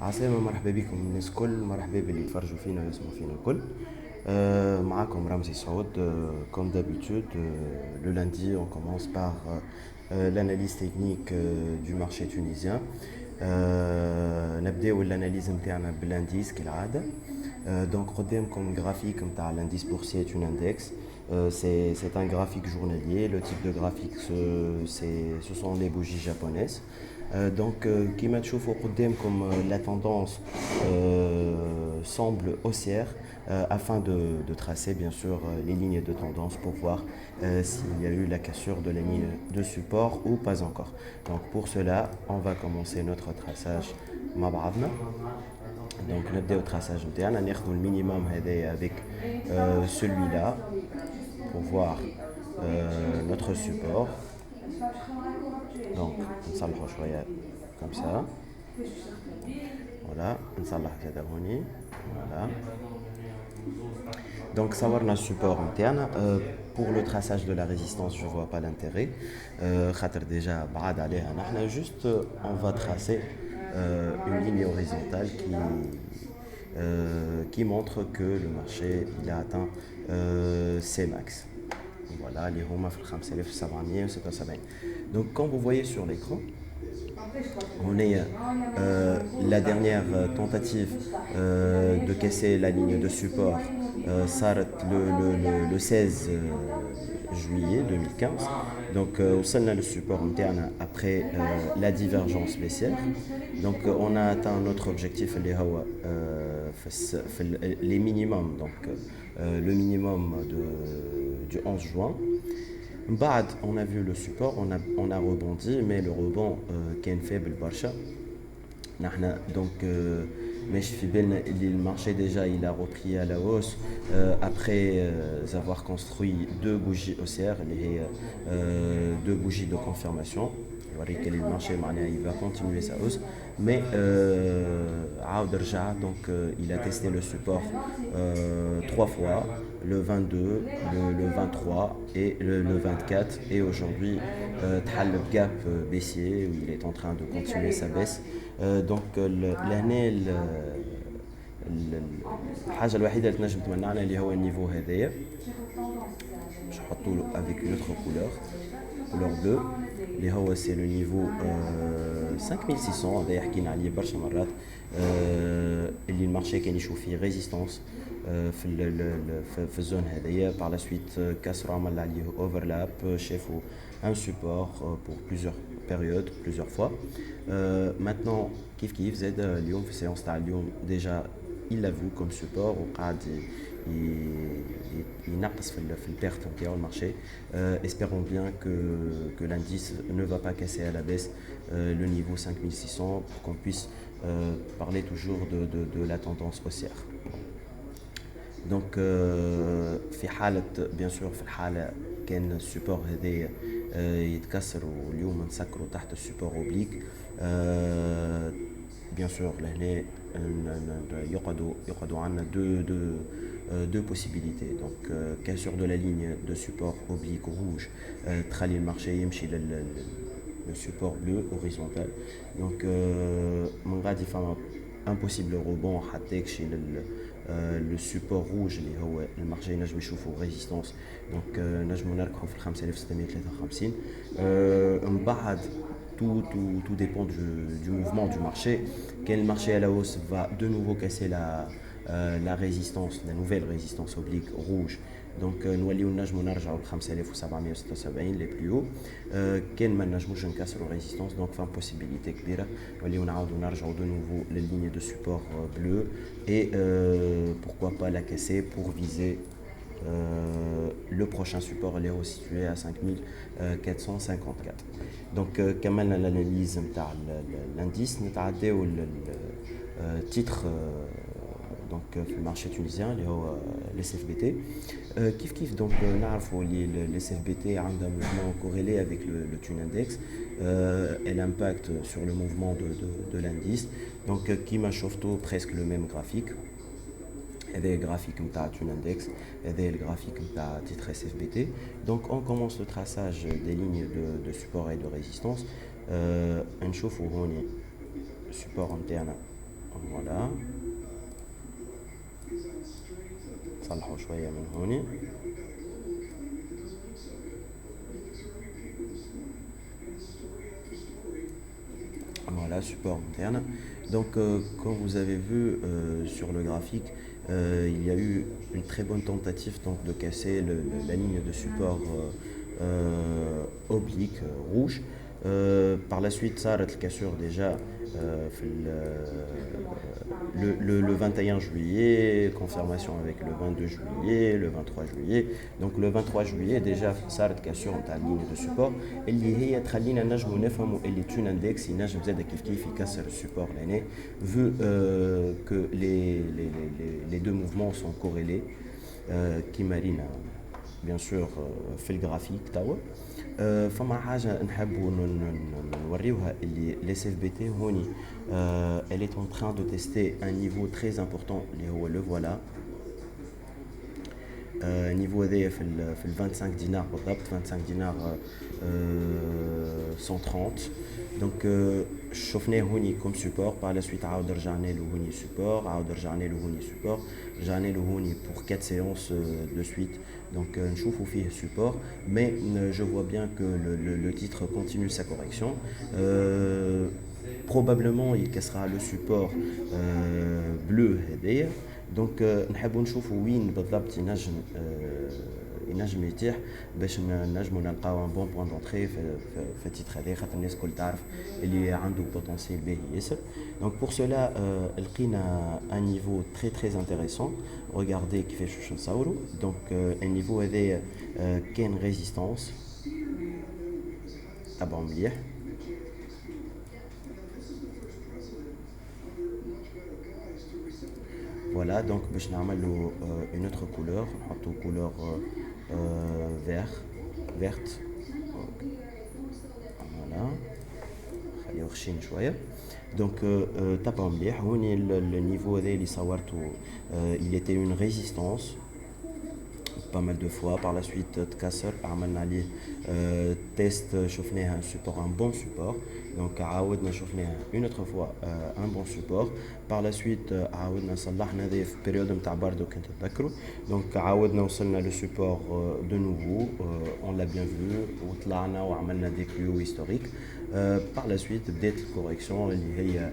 عسلامة، مرحبا بكم الناس الكل، مرحبا باللي يتفرجوا فينا ويسمعوا فينا الكل. معاكم رمزي سعود. Comme d'habitude, le lundi, on commence par l'analyse technique du marché tunisien. نبداو الاناليز نتاعنا بالانديس كالعادة. Donc قدامكم graphique نتاع l'indice boursier Tunindex. C'est un graphique journalier. Le type de graphique, ce sont les bougies japonaises. Donc, كيما تشوفوا قدامكم la tendance semble haussière afin de tracer bien sûr les lignes de tendance pour voir s'il y a eu la cassure de la ligne de support ou pas encore. Donc pour cela, on va commencer notre traçage مع بعضنا. Donc نبداو traçage نتاعنا ناخذوا le minimum هذايا avec celui-là pour voir notre support. Donc نصلحوا شوية comme ça. Voilà, نصلح زادا هوني. Voilà. Donc صورنا support interne. Pour le traçage de la résistance, je ne vois pas l'intérêt. خاطر déjà بعاد عليها نحنا. Juste on va tracer une ligne horizontale qui montre que le marché il a atteint ses max. Voilà, les هما في 5776. Donc comme vous voyez sur l'écran, on est la dernière tentative de casser la ligne de support s'arrête le 16 juillet 2015. Donc on a le support interne après la divergence baissière. Donc on a atteint notre objectif les minimums, donc le minimum du 11 juin. بعد on a vu le support, on a rebondi, mais le rebond كان faible برشا. Donc ماشي في بالنا اللي le marché déjà il a repris à la hausse après avoir construit deux bougies haussières, deux bougies de confirmation. Le marché il va continuer sa hausse, mais donc il a testé le support trois fois, le 22, le 23 et le 24, et aujourd'hui le gap baissier où il est en train de continuer sa baisse. Donc l'année الحاجة الوحيدة اللي تنجم تمنعنا اللي هو النيفو هذايا. باش نحطوا له avec une autre couleur bleue اللي هو c'est le niveau 5600. هذا حكينا عليه برشا مرات اللي المارشي كان يشوف فيه ريزيستانس في الزون هذايا. par la suite كسروا عمل عليه overlap, شافوا un support pour plusieurs périodes, plusieurs fois. Maintenant كيف زاد اليوم في séance تاع اليوم déjà il l'a vu comme support وقاعد ينقص في البيرت نتاعو المارشي. Espérons bien que l'indice ne va pas casser à la baisse le niveau 5600 pour qu'on puisse parler toujours de la tendance haussière. Donc في حالة bien sûr في الحالة كان السوبور هذايا يتكسر واليوم نسكروا تحت السوبور اوبليك. bien sûr لهنا يقعدوا عندنا deux possibilités. Donc cassure de la ligne de support oblique rouge تخلي المارشي يمشي le support bleu horizontal. Donc من غادي فما un possible rebond حتى يكشي le support rouge اللي هو المارشي نجم يشوفوا ريزيستانس. دونك نجموا نركحوا في 5653. من بعد tout dépend du mouvement du marché. Quel marché à la hausse va de nouveau casser la résistance, la nouvelle résistance oblique rouge. Donc نوليو نجموا نرجعوا ل 5776 les plus hauts. كان ما نجموش نكسروا ريزيستانس donc فما possibilité كبيره نوليو نعاودوا نرجعوا de nouveau les lignes de support bleu et pourquoi pas la casser pour viser le prochain support est situé à 5454. Donc كملنا l'analyse نتاع l'indice. نتعداو titre donc في المارشي tunisien اللي هو l'SFBT. كيف donc نعرفوا اللي l'SFBT عنده mouvement corrélé avec le Tunindex. Elle impacte sur le mouvement de l'indice. Donc كيما شفتوا presque le même graphique. هذا graphique نتاع Tunindex, هذا graphique نتاع titre SFBT. Donc on commence le traçage des lignes de support et de résistance. نشوفوا هوني support نتاعنا Voilà. صلحوا شوية من هوني. Voilà, support interne. Donc, comme vous avez vu sur le graphique, il y a eu une très bonne tentative donc, de casser la ligne de support oblique rouge. Par la suite, ça arrête le cassure déjà le 21 juillet, confirmation avec le 22 juillet, le 23 juillet. Donc le 23 juillet déjà صارت كاسيون تاع ligne de support اللي هي تخلينا نجموا نفهموا اللي تون اندكس ينجم زاد كيف يكسر السبور لهنا vu que les deux mouvements sont corrélés كيما رينا bien sûr في الجرافيك توا فما حاجه نحبوا نوريوها اللي الاس اف بي تي هوني elle est en train de tester un niveau très important اللي هو le voilà niveau هذايا في ال 25 دينار بالضبط 25 دينار 130 دونك شفناه هوني كوم سوبور باغ لا سويت عاود رجعنا له هوني سوبور عاود رجعنا له هوني سوبور رجعنا له هوني pour 4 séances de suite donc نشوفوا فيه support mais je vois bien que le titre continue sa correction probablement il cassera le support bleu هذايا دونك نحبوا نشوفوا وين بالضبط ينجم يتيح باش نجموا نلقاو ان بون بوان دونطري في التيتر هذا خاطر الناس الكل تعرف اللي عنده بوتنسيال باهي ياسر دونك بور سولا لقينا ان نيفو تري تري انتريسون ريغاردي كيفاش باش نصوروا دونك النيفو هذايا كاين ريزيستانس تبعوا مليح Voilà, donc باش نعملو une autre couleur, نحطو couleur verte. Voilà. خليه خشين شوية. Donc تبعو مليح هوني النيفو هذا اللي صورتو il était une résistance pas mal de fois par la suite تكسر عملنا عليه تيست شفناها un support un bon support donc عاودنا شفناها une autre fois un bon support par la suite عاودنا صلحنا هذا في بيريود نتاع باردو كنت تذكروا donc عاودنا وصلنا لو support de nouveau on l'a bien vu وطلعنا وعملنا دي بلو historique par la suite بدات الكوريكسيون اللي هي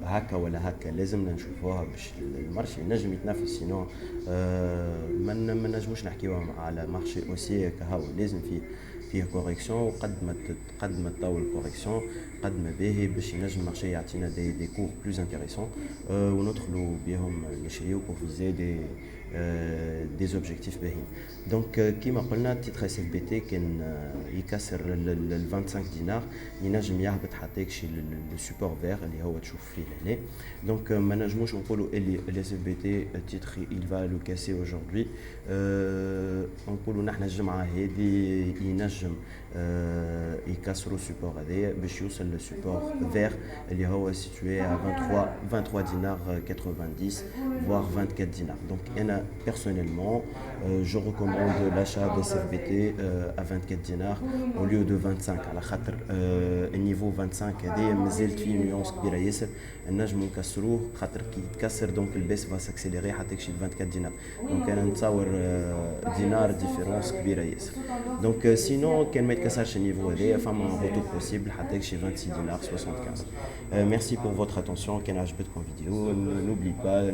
هكا ولا هكا لازمنا نشوفوها باش المارشي ينجم يتنافس سينو ما نجموش نحكيو على مارشي اوسي كهو لازم فيه كوريكسيون وقد ما تطول الكوريكسيون قد ما باهي باش ينجم المارشي يعطينا دي كور بلوز انتريسون وندخلوا بهم نشريو بور فيزي دي زوبجيكتيف باهيين دونك كيما قلنا التيتر اس اف بي تي كان يكسر ال 25 دينار ينجم يهبط حتى يكشي للسوبور فير اللي هو تشوف فيه هنا دونك ما نجموش نقولوا اللي الاس اف بي تي التيتر il va le casser aujourd'hui نقولوا نحن الجمعه هذه ينجم يكسروا السوبور هذايا باش يوصل للسوبور فير اللي هو سيتوي à 23 دينار 90 voire 24 dinars. Donc, personnellement, je recommande l'achat des CFBT à 24 dinars au lieu de 25. À la khatr, niveau 25, il y a une nuance qui est yasser. النجم نكسروه خاطر كي يتكسر دونك البيس va s'accélérer حتى يكشي 24 دينار. Donc, انا نتصور دينار ديفيرونس كبيره ياسر. Donc, sinon كان ما يتكسرش النيفو هذايا فما روتور بوسيبل حتى يكشي 26 دينار 75. Merci pour votre attention. كان عجبتكم فيديو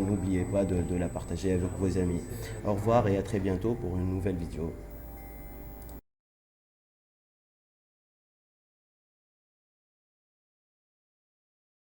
n'oubliez pas de la partager avec vos amis. Au revoir et à très bientôt pour une nouvelle vidéo.